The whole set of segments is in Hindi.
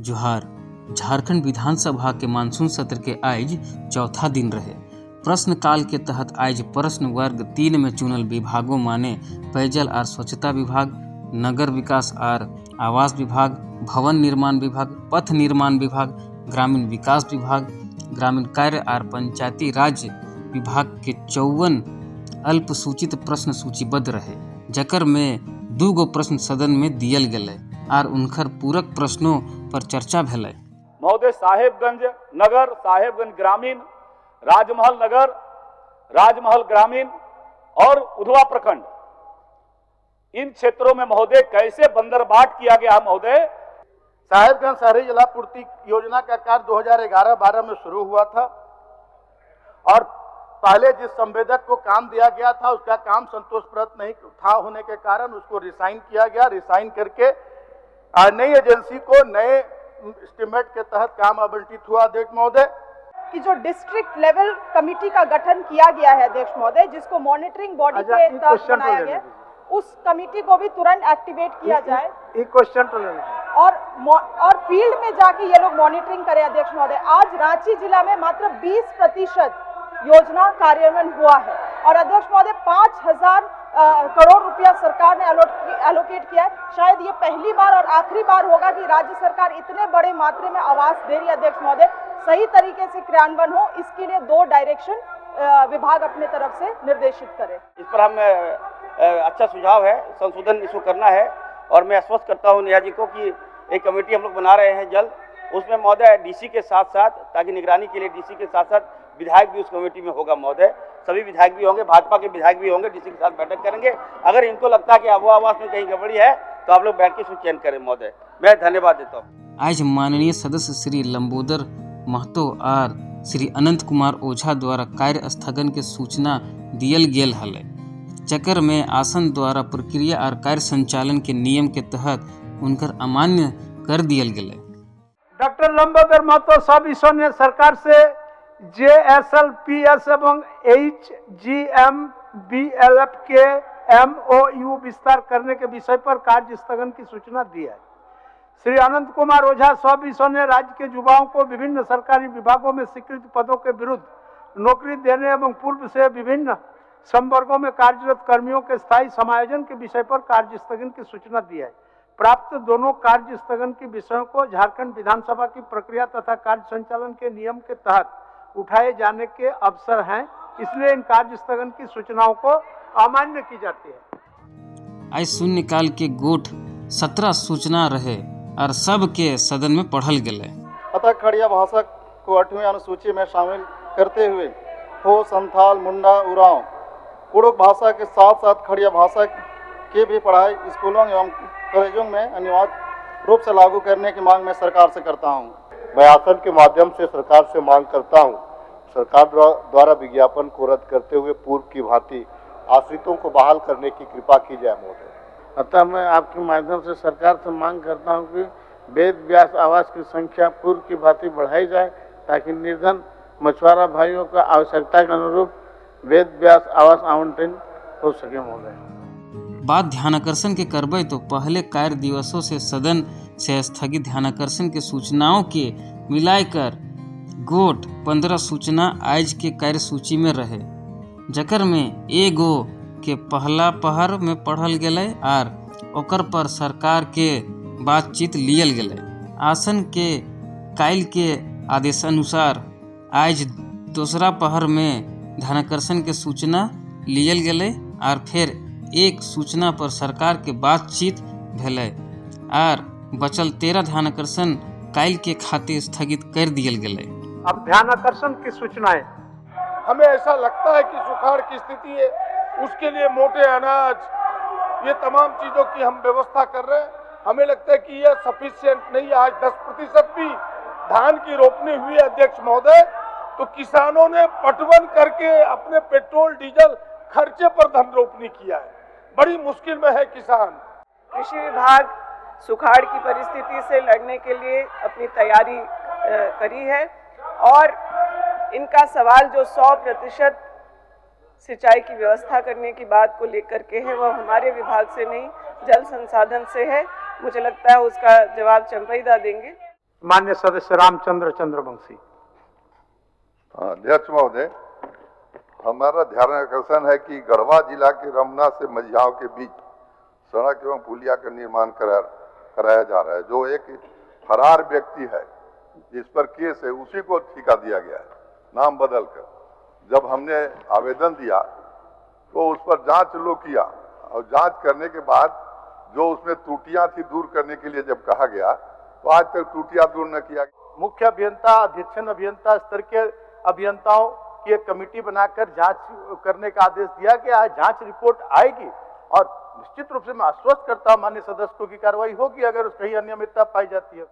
जोहार। झारखंड विधानसभा के मानसून सत्र के आज चौथा दिन रहे। प्रश्नकाल के तहत आज प्रश्न वर्ग 3 में चुनल विभागों माने पेयजल और स्वच्छता विभाग, नगर विकास और आवास विभाग, भवन निर्माण विभाग, पथ निर्माण विभाग, ग्रामीण विकास विभाग, ग्रामीण कार्य और पंचायती राज विभाग के 54 अल्पसूचित प्रश्न सूचीबद्ध रहे, जकर में 2 गो प्रश्न सदन में दियल गेलै और उनकर पूरक प्रश्नों पर चर्चा भेलै। महोदय, साहेबगंज नगर, साहेबगंज ग्रामीण, राजमहल नगर, राजमहल ग्रामीण और उधवा प्रखंड, इन क्षेत्रों में महोदय कैसे बंदरबाट किया गया है महोदय? साहेबगंज शहरी जलापूर्ति योजना का कार्य 2011-12 में शुरू हुआ था और पहले जिस संवेदक को काम दिया गया था उसका काम संतोषप्रद नहीं था होने के कारण उसको रिसाइन किया गया। रिसाइन करके नई एजेंसी को नए एस्टीमेट के तहत काम आवंटित हुआ। अध्यक्ष महोदय, कि जो डिस्ट्रिक्ट लेवल कमेटी का गठन किया गया है अध्यक्ष महोदय, जिसको मॉनिटरिंग बॉडी के तहत बनाया गया, उस कमेटी को भी तुरंत एक्टिवेट किया जाए और फील्ड में जाके ये लोग मॉनिटरिंग करें। अध्यक्ष महोदय, आज रांची जिला में मात्र 20% योजना कार्यान्वयन हुआ है और अध्यक्ष महोदय 5000 करोड़ रुपया सरकार ने एलोकेट किया है। शायद ये पहली बार और आखिरी बार होगा कि राज्य सरकार इतने बड़े मात्रा में आवास दे रही है। अध्यक्ष महोदय, सही तरीके से क्रियान्वयन हो, इसके लिए 2 डायरेक्शन विभाग अपने तरफ से निर्देशित करे। इस पर हम अच्छा सुझाव है, संशोधन इसको करना है और मैं आश्वस्त करता हूँ नेहा जी को कि एक कमेटी हम लोग बना रहे हैं जल्द, उसमें महोदय डीसी के साथ साथ, ताकि निगरानी के लिए डीसी के साथ साथ विधायक भी उस कमेटी में होगा महोदय। सभी विधायक भी होंगे, भाजपा के विधायक भी होंगे, डीसी के साथ बैठक करेंगे। अगर इनको लगता है कि आबोहवा आवास में कहीं गड़बड़ी है तो आप लोग बैठ के इसको चयन करें महोदय। मैं धन्यवाद देता हूँ। आज माननीय सदस्य श्री लंबोदर महतो और श्री अनंत कुमार ओझा द्वारा कार्य स्थगन के सूचना दियल गेल हले, चक्कर में आसन द्वारा प्रक्रिया और कार्य संचालन के नियम के तहत उनकर अमान्य कर दियल गेले। डॉक्टर लंबोदर महतो सब ईश्वर ने सरकार से JSLPS एवं HGMBLF के MOU विस्तार करने के विषय पर कार्य स्थगन की सूचना दी है। श्री अनंत कुमार ओझा सब ईश्वर ने राज्य के युवाओं को विभिन्न सरकारी विभागों में स्वीकृत पदों के विरुद्ध नौकरी देने एवं पूर्व से विभिन्न संवर्गों में कार्यरत कर्मियों के स्थायी समायोजन के विषय पर कार्य स्थगन की सूचना दी है। प्राप्त दोनों कार्य स्थगन के विषयों को झारखंड विधानसभा की प्रक्रिया तथा कार्य संचालन के नियम के तहत उठाए जाने के अवसर हैं, इसलिए इन कार्य स्थगन की सूचनाओं को अमान्य की जाती है। आज शून्यकाल के गोठ 17 सूचना रहे और सब के सदन में पढ़ल गेले। अतः खड़िया भाषा को 8वीं अनुसूची में शामिल करते हुए हो, संथाल, मुंडा, उरांव, कुड़ुक भाषा के साथ साथ खड़िया भाषा की भी पढ़ाई स्कूलों एवं कॉलेजों में अनिवार्य रूप से लागू करने की मांग मैं सरकार से करता हूं। मैं आसन के माध्यम से सरकार से मांग करता हूं, सरकार द्वारा विज्ञापन को रद्द करते हुए पूर्व की भांति आश्रितों को बहाल करने की कृपा की जाए महोदय। अतः मैं आपके माध्यम से सरकार से मांग करता हूं कि वेद व्यास आवास की संख्या पूर्व की भांति बढ़ाई जाए, ताकि निर्धन मछुआरा भाइयों का आवश्यकता के अनुरूप वेद व्यास आवास आवंटन हो सके महोदय। बात ध्यानाकर्षण के करबे तो पहले कार्य दिवसों से सदन से स्थगित ध्यानाकर्षण के सूचनाओं के मिलाकर गोट 15 सूचना आज के कार्य सूची में रहे, जकर में एगो के पहला पहर में पढ़ल गेले और ओकर पर सरकार के बातचीत लियल गेले। आसन के काल के आदेशानुसार आज दूसरा पहर में ध्यानाकर्षण के सूचना लियल गेले और फिर एक सूचना पर सरकार के बातचीत भेलै और बचल 13 ध्यानाकर्षण काल के खातिर स्थगित कर दियल गेलै। अब ध्यानाकर्षण की सूचनाएं। हमें ऐसा लगता है कि सुखाड़ की स्थिति है, उसके लिए मोटे अनाज, ये तमाम चीजों की हम व्यवस्था कर रहे हैं। हमें लगता है कि यह सफिशिएंट नहीं है। आज 10% भी धान की रोपनी हुई है अध्यक्ष महोदय, तो किसानों ने पटवन करके अपने पेट्रोल डीजल खर्चे पर धन रोपनी किया है। बड़ी मुश्किल में है किसान। कृषि विभाग सुखाड़ की परिस्थिति से लड़ने के लिए अपनी तैयारी करी है और इनका सवाल जो 100% सिंचाई की व्यवस्था करने की बात को लेकर के है, वह हमारे विभाग से नहीं, जल संसाधन से है। मुझे लगता है उसका जवाब चंपईदा देंगे। माननीय सदस्य रामचंद्र चंद्रवंशी। अध्यक्ष महोदय, हमारा ध्यान आकर्षण है कि गढ़वा जिला के रमना से मझियाओं के बीच सड़क एवं पुलिया का निर्माण कराया जा रहा है। जो एक फरार व्यक्ति है जिस पर केस है, उसी को ठेका दिया गया है नाम बदलकर। जब हमने आवेदन दिया तो उस पर जांच लोग किया और जांच करने के बाद जो उसमें त्रुटियां थी दूर करने के लिए जब कहा गया तो आज तक त्रुटियां दूर न किया गया। मुख्य अभियंता, अधीक्षण अभियंता स्तर के अभियंताओं की एक कमेटी बनाकर जांच करने का आदेश दिया गया। जांच रिपोर्ट आएगी और निश्चित रूप से मैं आश्वस्त करता हूं माननीय सदस्यों की कार्रवाई होगी अगर कहीं अनियमितता पाई जाती है।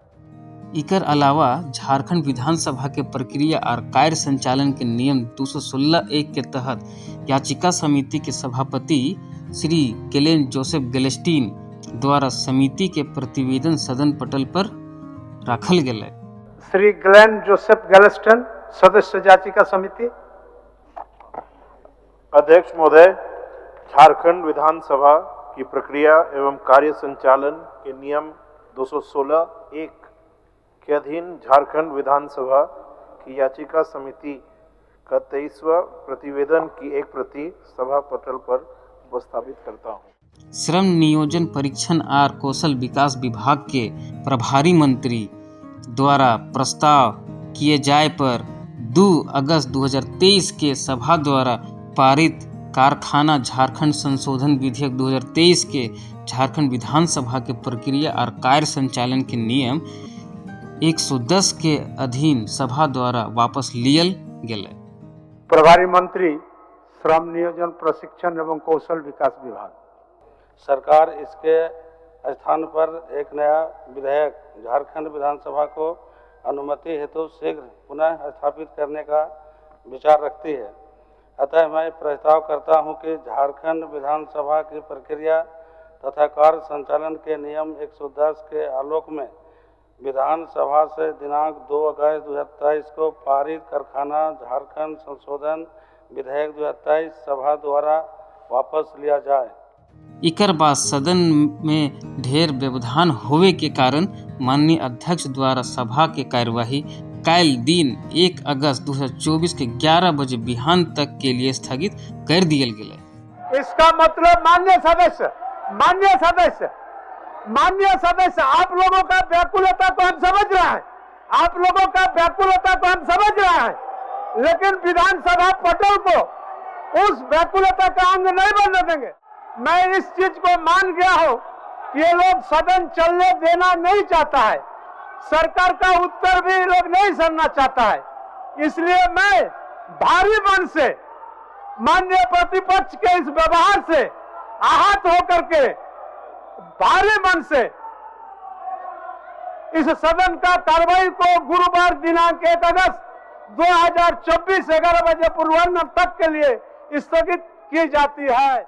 इकर अलावा झारखंड विधानसभा के प्रक्रिया और कार्य संचालन के नियम 216(1) के तहत याचिका समिति के सभापति श्री केलेन जोसेफ गेलेस्टीन द्वारा समिति के प्रतिवेदन सदन पटल पर रखल गेल। श्री ग्लेन जोसेफ गेलेस्टन, सदस्य याचिका समिति। अध्यक्ष महोदय, झारखंड विधानसभा की प्रक्रिया एवं कार्य संचालन के नियम 216(1) के अधीन झारखंड विधानसभा की याचिका समिति का 23वां प्रतिवेदन की एक प्रति सभा पटल पर उपस्थापित करता हूँ। श्रम नियोजन परीक्षण और कौशल विकास विभाग के प्रभारी मंत्री द्वारा प्रस्ताव किए जाए पर 2 अगस्त 2023 के सभा द्वारा पारित कारखाना झारखंड संशोधन विधेयक 2023 के झारखंड विधानसभा के प्रक्रिया और कार्य संचालन के नियम 110 के अधीन सभा द्वारा वापस लियल गेल। प्रभारी मंत्री श्रम नियोजन प्रशिक्षण एवं कौशल विकास विभाग। सरकार इसके स्थान पर एक नया विधेयक झारखंड विधानसभा को अनुमति हेतु शीघ्र पुनः स्थापित करने का विचार रखती है। अतः मैं प्रस्ताव करता हूं कि झारखंड विधानसभा की प्रक्रिया तथा कार्य संचालन के नियम 110 के आलोक में विधानसभा से दिनांक 2 अगस्त 2023 को पारित कारखाना झारखंड संशोधन विधेयक 2023 सभा द्वारा वापस लिया जाए। इकर बाद सदन में ढेर व्यवधान होवे के कारण माननीय अध्यक्ष द्वारा सभा के कार्यवाही कल दिन 1 अगस्त 2024 के 11 बजे बिहान तक के लिए स्थगित कर दियल गेल। इसका मतलब माननीय सदस्य आप लोगों का व्याकुलता को हम समझ रहे हैं, आप लोगों का व्याकुलता को हम समझ रहे हैं, लेकिन विधानसभा पटल को उस व्याकुलता का अंग नहीं बनने देंगे। मैं इस चीज को मान गया हूँ कि ये लोग सदन चलने देना नहीं चाहता है, सरकार का उत्तर भी लोग नहीं सुनना चाहता है। इसलिए मैं भारी मन से माननीय प्रतिपक्ष के इस व्यवहार से आहत होकर के भारी मन से इस सदन का कार्रवाई को गुरुवार दिनांक 1 अगस्त 2024 11 बजे पूर्वाह्न तक के लिए स्थगित की जाती है।